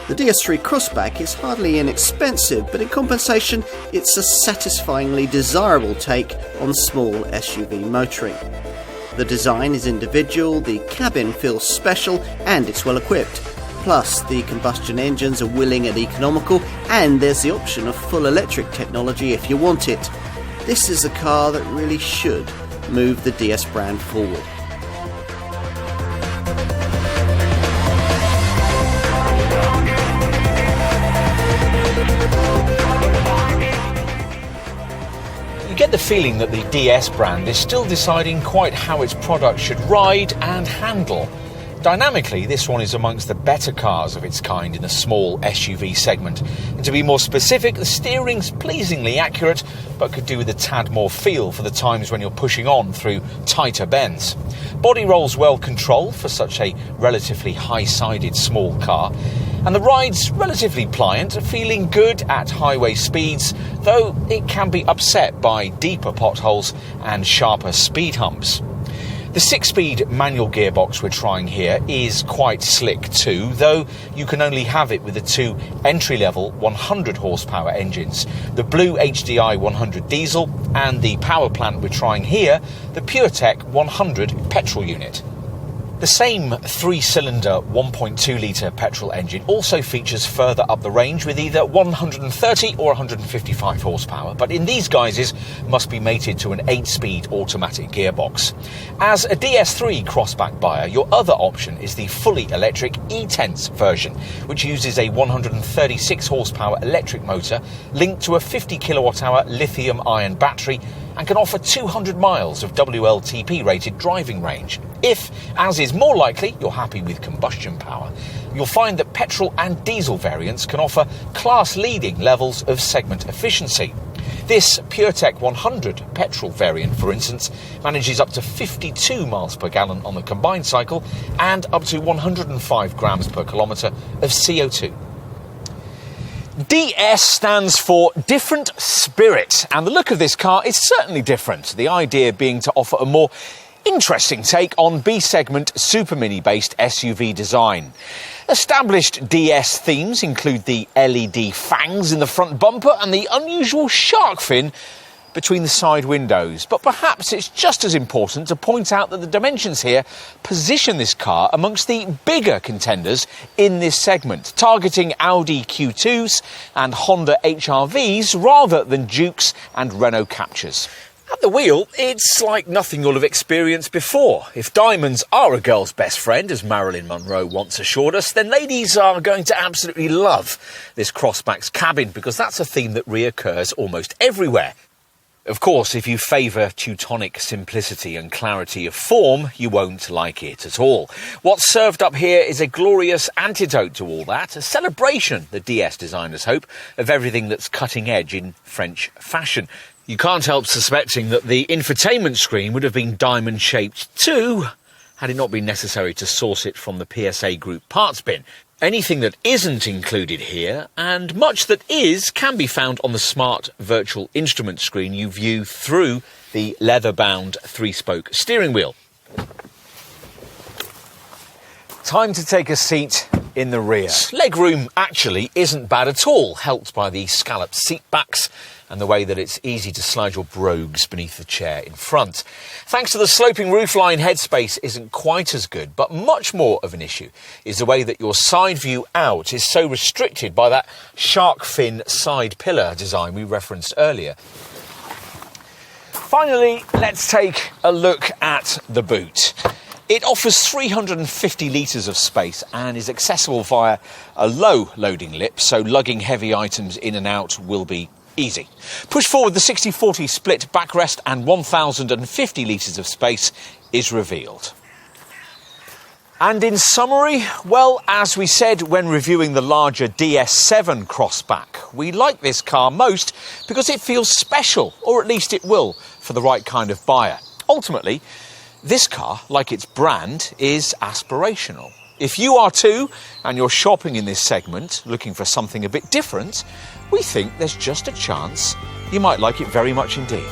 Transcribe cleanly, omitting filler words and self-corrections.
The DS3 Crossback is hardly inexpensive, but in compensation it's a satisfyingly desirable take on small SUV motoring. The design is individual, the cabin feels special, and it's well equipped. Plus, the combustion engines are willing and economical, and there's the option of full electric technology if you want it. This is a car that really should move the DS brand forward. You get the feeling that the DS brand is still deciding quite how its product should ride and handle. Dynamically, this one is amongst the better cars of its kind in the small SUV segment. And to be more specific, the steering's pleasingly accurate, but could do with a tad more feel for the times when you're pushing on through tighter bends. Body roll's well controlled for such a relatively high-sided small car. And the ride's relatively pliant, feeling good at highway speeds, though it can be upset by deeper potholes and sharper speed humps. The 6-speed manual gearbox we're trying here is quite slick too, though you can only have it with the two entry-level 100 horsepower engines, the BlueHDi 100 diesel and the power plant we're trying here, the PureTech 100 petrol unit. The same 3-cylinder 1.2-litre petrol engine also features further up the range with either 130 or 155 horsepower, but in these guises must be mated to an 8-speed automatic gearbox. As a DS3 Crossback buyer, your other option is the fully electric E-Tense version, which uses a 136 horsepower electric motor linked to a 50 kilowatt-hour lithium-ion battery and can offer 200 miles of WLTP-rated driving range. If, as is more likely, you're happy with combustion power, you'll find that petrol and diesel variants can offer class-leading levels of segment efficiency. This PureTech 100 petrol variant, for instance, manages up to 52 miles per gallon on the combined cycle and up to 105 grams per kilometre of CO2. DS stands for Different Spirit, and the look of this car is certainly different, the idea being to offer a more interesting take on B-segment super mini-based SUV design. Established DS themes include the LED fangs in the front bumper and the unusual shark fin between the side windows. But perhaps it's just as important to point out that the dimensions here position this car amongst the bigger contenders in this segment, targeting Audi Q2s and Honda HR-Vs rather than Dukes and Renault Captures. At the wheel, it's like nothing you'll have experienced before. If diamonds are a girl's best friend, as Marilyn Monroe once assured us, then ladies are going to absolutely love this Crossback's cabin, because that's a theme that reoccurs almost everywhere. Of course, if you favour Teutonic simplicity and clarity of form, you won't like it at all. What's served up here is a glorious antidote to all that, a celebration, the DS designers hope, of everything that's cutting edge in French fashion. You can't help suspecting that the infotainment screen would have been diamond-shaped too, had it not been necessary to source it from the PSA Group parts bin. Anything that isn't included here, and much that is, can be found on the smart virtual instrument screen you view through the leather-bound 3-spoke steering wheel. Time to take a seat in the rear. Legroom actually isn't bad at all, helped by the scalloped seat backs and the way that it's easy to slide your brogues beneath the chair in front. Thanks to the sloping roofline, headspace isn't quite as good, but much more of an issue is the way that your side view out is so restricted by that shark fin side pillar design we referenced earlier. Finally, let's take a look at the boot. It offers 350 litres of space and is accessible via a low loading lip, so lugging heavy items in and out will be easy. Push forward, the 60-40 split backrest and 1,050 litres of space is revealed. And in summary, well, as we said when reviewing the larger DS7 Crossback, we like this car most because it feels special, or at least it will, for the right kind of buyer. Ultimately, this car, like its brand, is aspirational. If you are too, and you're shopping in this segment, looking for something a bit different, we think there's just a chance you might like it very much indeed.